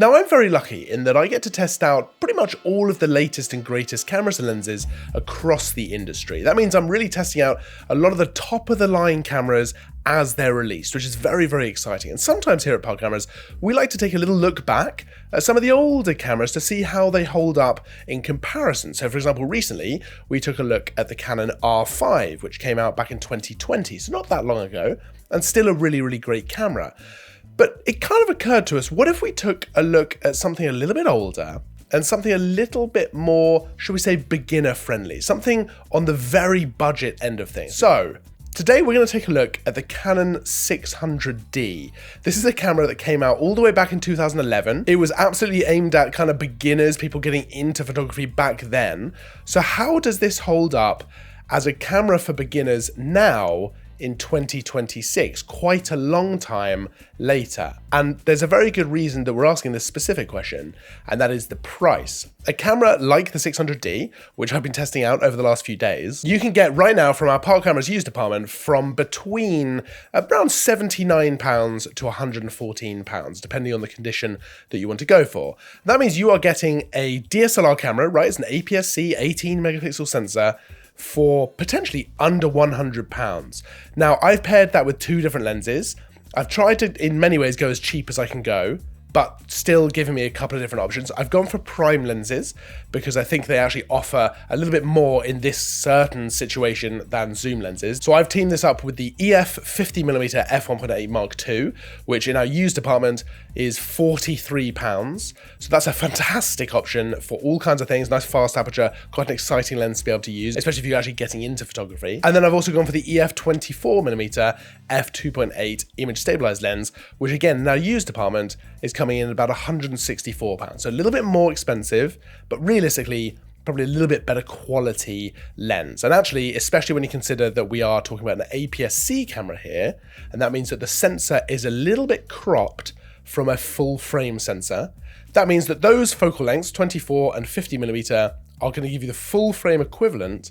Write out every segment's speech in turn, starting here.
Now, I'm very lucky in that I get to test out pretty much all of the latest and greatest cameras and lenses across the industry. That means I'm really testing out a lot of the top of the line cameras as they're released, which is very, very exciting. And sometimes here at Pal Cameras, we like to take a little look back at some of the older cameras to see how they hold up in comparison. So for example, recently we took a look at the Canon R5, which came out back in 2020, so not that long ago, and still a really, really great camera. But it kind of occurred to us, what if we took a look at something a little bit older and something a little bit more, shall we say, beginner friendly, something on the very budget end of things. So today we're going to take a look at the Canon 600D. This is a camera that came out all the way back in 2011. It was absolutely aimed at kind of beginners, people getting into photography back then. So how does this hold up as a camera for beginners now in 2026, quite a long time later? And there's a very good reason that we're asking this specific question, and that is the price. A camera like the 600D, which I've been testing out over the last few days, you can get right now from our Pal Cameras used department from between around £79 to £114, depending on the condition that you want to go for. That means you are getting a DSLR camera, right? It's an APS-C 18 megapixel sensor for potentially under £100. Now, I've paired that with two different lenses. I've tried to, in many ways, go as cheap as I can go, but still giving me a couple of different options. I've gone for prime lenses because I think they actually offer a little bit more in this certain situation than zoom lenses. So I've teamed this up with the EF 50mm f1.8 Mark II, which in our used department is £43. So that's a fantastic option for all kinds of things. Nice fast aperture, quite an exciting lens to be able to use, especially if you're actually getting into photography. And then I've also gone for the EF 24mm f2.8 image stabilized lens, which again, in our used department is coming in at about £164. So a little bit more expensive, but realistically, probably a little bit better quality lens. And actually, especially when you consider that we are talking about an APS-C camera here, and that means that the sensor is a little bit cropped from a full frame sensor. That means that those focal lengths, 24 and 50mm, are going to give you the full frame equivalent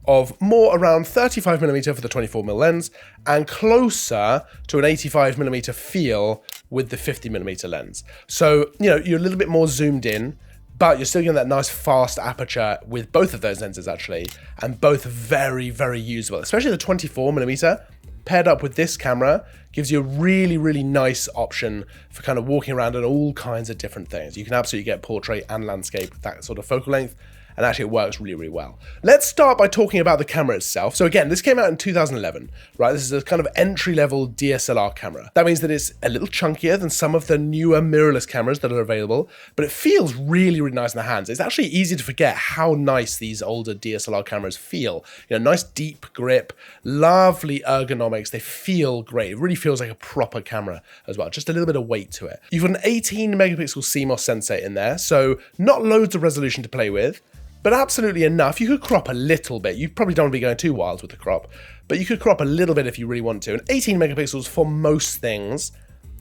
of more around 35mm for the 24mm lens and closer to an 85mm feel with the 50mm lens. So, you know, you're a little bit more zoomed in, but you're still getting that nice fast aperture with both of those lenses actually, and both very, very usable, especially the 24mm paired up with this camera gives you a really, really nice option for kind of walking around in all kinds of different things. You can absolutely get portrait and landscape with that sort of focal length, and actually it works really, really well. Let's start by talking about the camera itself. So again, this came out in 2011, right? This is a kind of entry-level DSLR camera. That means that it's a little chunkier than some of the newer mirrorless cameras that are available, but it feels really, really nice in the hands. It's actually easy to forget how nice these older DSLR cameras feel. You know, nice deep grip, lovely ergonomics. They feel great. It really feels like a proper camera as well. Just a little bit of weight to it. You've got an 18 megapixel CMOS sensor in there, so not loads of resolution to play with, but absolutely enough. You could crop a little bit. You probably don't want to be going too wild with the crop, but you could crop a little bit if you really want to. And 18 megapixels for most things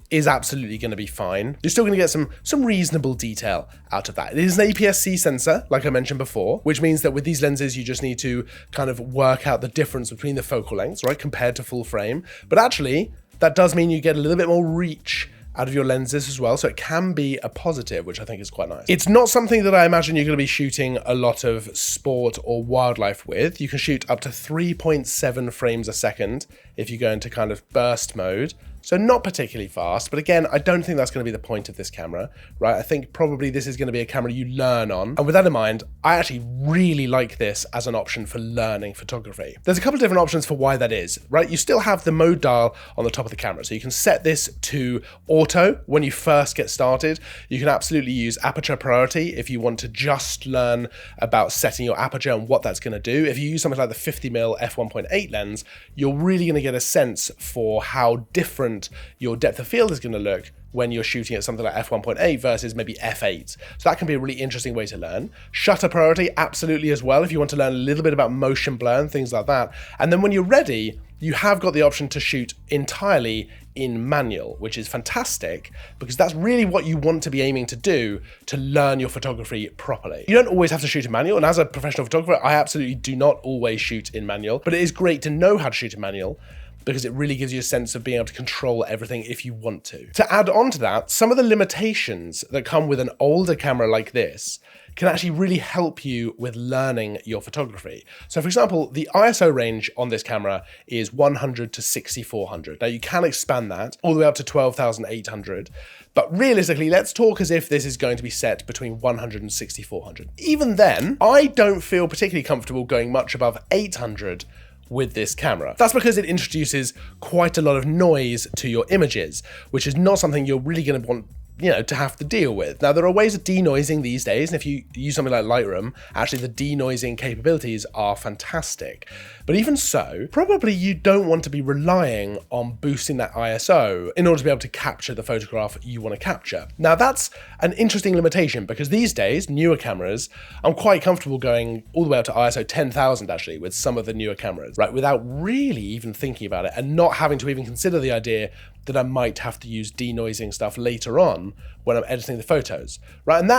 is absolutely going to be fine. You're still going to get some reasonable detail out of that. It is an APS-C sensor, like I mentioned before, which means that with these lenses, you just need to kind of work out the difference between the focal lengths, right, compared to full frame. But actually, that does mean you get a little bit more reach out of your lenses as well, so it can be a positive, which I think is quite nice. It's not something that I imagine you're going to be shooting a lot of sport or wildlife with. You can shoot up to 3.7 frames a second if you go into kind of burst mode. So not particularly fast, but again, I don't think that's going to be the point of this camera, right? I think probably this is going to be a camera you learn on. And with that in mind, I actually really like this as an option for learning photography. There's a couple of different options for why that is, right? You still have the mode dial on the top of the camera. So you can set this to auto when you first get started. You can absolutely use aperture priority if you want to just learn about setting your aperture and what that's going to do. If you use something like the 50mm f1.8 lens, you're really going to get a sense for how different your depth of field is going to look when you're shooting at something like f1.8 versus maybe f8. So that can be a really interesting way to learn. Shutter priority, absolutely as well, if you want to learn a little bit about motion blur and things like that. And then when you're ready, you have got the option to shoot entirely in manual, which is fantastic because that's really what you want to be aiming to do to learn your photography properly. You don't always have to shoot in manual, and as a professional photographer, I absolutely do not always shoot in manual, but it is great to know how to shoot in manual because it really gives you a sense of being able to control everything if you want to. To add on to that, some of the limitations that come with an older camera like this can actually really help you with learning your photography. So for example, the ISO range on this camera is 100 to 6400. Now you can expand that all the way up to 12,800, but realistically, let's talk as if this is going to be set between 100 and 6400. Even then, I don't feel particularly comfortable going much above 800 with this camera. That's because it introduces quite a lot of noise to your images, which is not something you're really going to want to have to deal with. Now, there are ways of denoising these days, and if you use something like Lightroom, actually the denoising capabilities are fantastic. But even so, probably you don't want to be relying on boosting that ISO in order to be able to capture the photograph you want to capture. Now, that's an interesting limitation because these days, newer cameras, I'm quite comfortable going all the way up to ISO 10,000 actually with some of the newer cameras, right? Without really even thinking about it and not having to even consider the idea that I might have to use denoising stuff later on when I'm editing the photos, right? And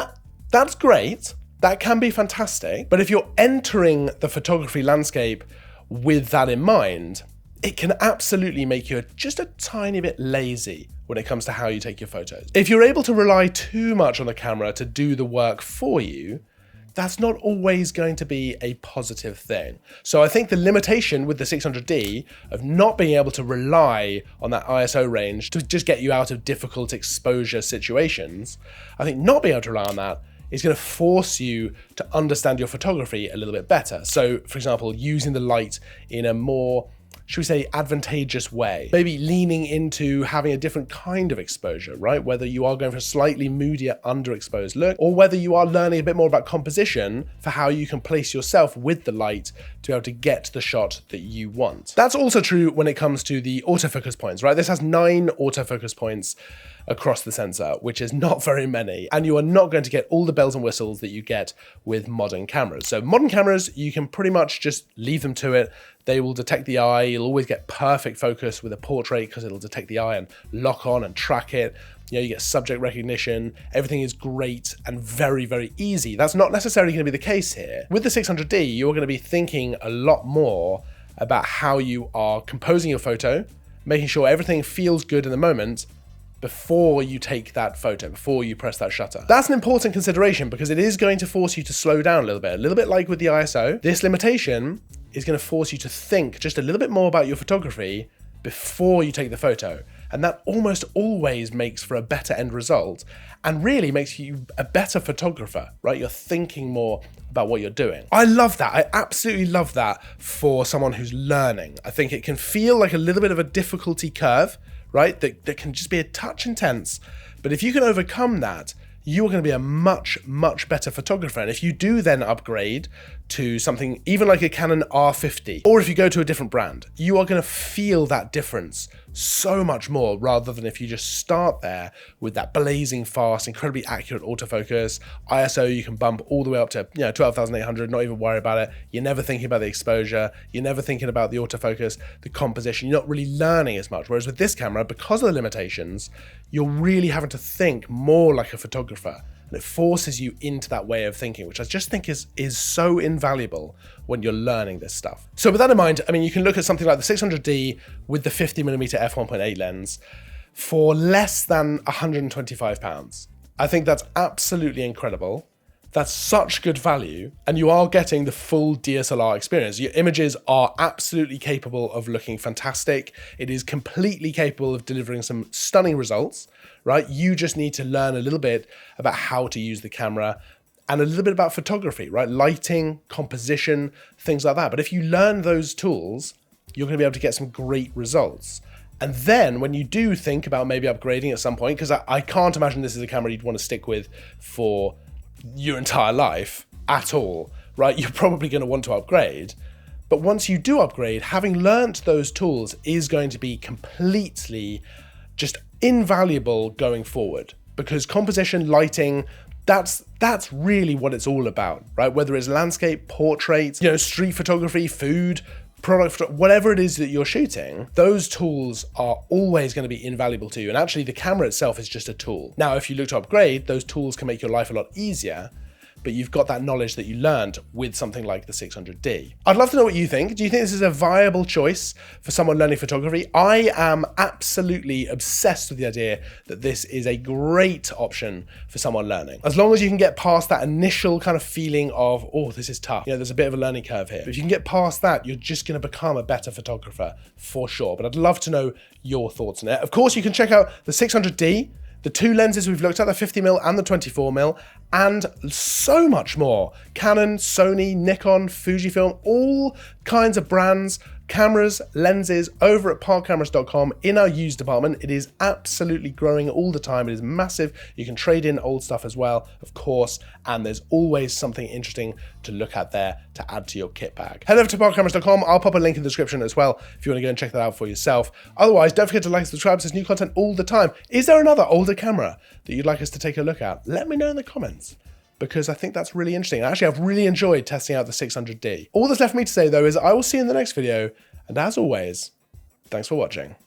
that's great. That can be fantastic. But if you're entering the photography landscape with that in mind, it can absolutely make you just a tiny bit lazy when it comes to how you take your photos. If you're able to rely too much on the camera to do the work for you, that's not always going to be a positive thing. So I think the limitation with the 600D of not being able to rely on that ISO range to just get you out of difficult exposure situations, I think not being able to rely on that is going to force you to understand your photography a little bit better. So for example, using the light in a more, should we say, advantageous way, maybe leaning into having a different kind of exposure, right? Whether you are going for a slightly moodier underexposed look, or whether you are learning a bit more about composition for how you can place yourself with the light to be able to get the shot that you want. That's also true when it comes to the autofocus points, right? This has 9 autofocus points across the sensor, which is not very many, and you are not going to get all the bells and whistles that you get with modern cameras. So modern cameras, you can pretty much just leave them to it. They will detect the eye. You'll always get perfect focus with a portrait because it'll detect the eye and lock on and track it. You get subject recognition. Everything is great and very, very easy. That's not necessarily going to be the case here. With the 600D, you're going to be thinking a lot more about how you are composing your photo, making sure everything feels good in the moment before you take that photo, before you press that shutter. That's an important consideration because it is going to force you to slow down a little bit like with the ISO. This limitation is going to force you to think just a little bit more about your photography before you take the photo. And that almost always makes for a better end result and really makes you a better photographer, right? You're thinking more about what you're doing. I love that. I absolutely love that for someone who's learning. I think it can feel like a little bit of a difficulty curve, right? That can just be a touch intense. But if you can overcome that, you're going to be a much, much better photographer. And if you do then upgrade to something even like a Canon R50, or if you go to a different brand, you are going to feel that difference so much more rather than if you just start there with that blazing fast, incredibly accurate autofocus. ISO, you can bump all the way up to 12,800, not even worry about it. You're never thinking about the exposure. You're never thinking about the autofocus, the composition. You're not really learning as much. Whereas with this camera, because of the limitations, you're really having to think more like a photographer. And it forces you into that way of thinking, which I just think is so invaluable when you're learning this stuff. So with that in mind, I mean, you can look at something like the 600D with the 50mm f1.8 lens for less than £125. I think that's absolutely incredible. That's such good value, and you are getting the full DSLR experience. Your images are absolutely capable of looking fantastic. It is completely capable of delivering some stunning results, right? You just need to learn a little bit about how to use the camera and a little bit about photography, right? Lighting, composition, things like that. But if you learn those tools, you're going to be able to get some great results. And then when you do think about maybe upgrading at some point, because I can't imagine this is a camera you'd want to stick with for your entire life at all, right? You're probably going to want to upgrade. But once you do upgrade, having learnt those tools is going to be completely just invaluable going forward, because composition, lighting, that's really what it's all about, right? Whether it's landscape, portraits, street photography, food, product, whatever it is that you're shooting, those tools are always going to be invaluable to you. And actually the camera itself is just a tool. Now, if you look to upgrade, those tools can make your life a lot easier. but you've got that knowledge that you learned with something like the 600D. I'd love to know what you think. Do you think this is a viable choice for someone learning photography? I am absolutely obsessed with the idea that this is a great option for someone learning. As long as you can get past that initial kind of feeling of, oh, this is tough. You know, there's a bit of a learning curve here. But if you can get past that, you're just going to become a better photographer for sure. But I'd love to know your thoughts on it. Of course, you can check out the 600D, the two lenses we've looked at, the 50mm and the 24mm, and so much more. Canon, Sony, Nikon, Fujifilm, all kinds of brands, cameras, lenses over at parkcameras.com in our used department. It is absolutely growing all the time. It is massive. You can trade in old stuff as well, of course, and there's always something interesting to look at there to add to your kit bag. Head over to parkcameras.com. I'll pop a link in the description as well if you want to go and check that out for yourself. Otherwise, don't forget to like and subscribe. There's new content all the time. Is there another older camera that you'd like us to take a look at? Let me know in the comments, because I think that's really interesting. Actually, I've really enjoyed testing out the 600D. All that's left for me to say, though, is I will see you in the next video, and as always, thanks for watching.